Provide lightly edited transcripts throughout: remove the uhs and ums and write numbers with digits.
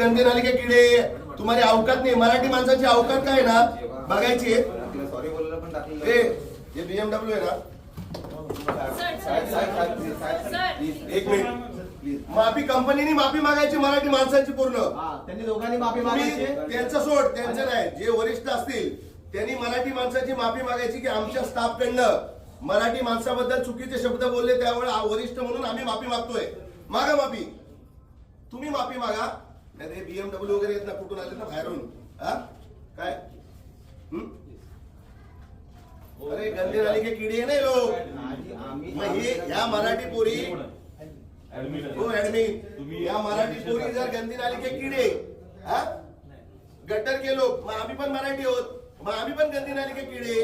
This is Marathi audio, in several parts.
गंदे नाली के कीड़े, तुम्हारी अवकात नाही, मराठी माणसाची अवकात काय ना बघायची. सॉरी बोललं पण टाकलं. हे BMW आहे ना, एक मिनिट, माफी कंपनीने माफी मागायची मराठी माणसाची पूर्ण. त्यांनी दोघांनी माफी मागायची. त्यांचं सोड, त्यांचं नाही, जे वरिष्ठ असतील त्यांनी मराठी माणसाची माफी मागायची की आमच्या स्टाफ कडनं मराठी माणसाबद्दल चुकीचे शब्द बोलले, त्यावेळेस वरिष्ठ म्हणून आम्ही माफी मागतोय. मागा माफी, तुम्ही माफी मागा. नाही ते BMW वगैरे येत ना, कुठून आले ना बाहेरून, हा काय? अरे गंदे नाली के कीड़े नाही लोक. मग हे या मराठी पोरी, हो ऍडमिन, या मराठी पोरी जर गंदी नाली के कीड़े, हा गटर के लोक, मग आम्ही पण मराठी आहोत, मग आम्ही पण गंदी नाली के कीड़े,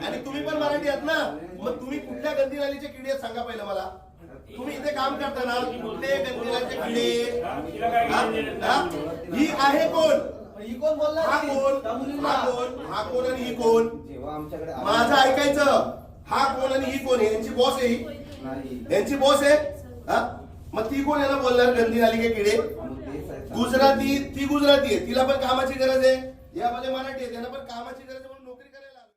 आणि तुम्ही पण मराठी आहात ना, मग तुम्ही कुठल्या गंदी नालीचे किडे आहेत सांगा पहिलं मला. तुम्ही इथे काम करताना कुठले गंदी नालीचे किडे? ही आहे कोण? ही कोण बोलला? हा कोण? हा कोण आणि ही कोण? जेव्हा आमच्याकडे माझं ऐकायचं. हा कोण आणि ही कोण? यांची बॉस आहे ही, यांची बॉस आहे. हा मग ती कोण याला बोलणार गंदी नाली के किडे? गुजराती, ती गुजराती आहे, तिला पण कामाची गरज आहे. या मध्ये मराठी आहे, त्यांना पण कामाची गरज आहे.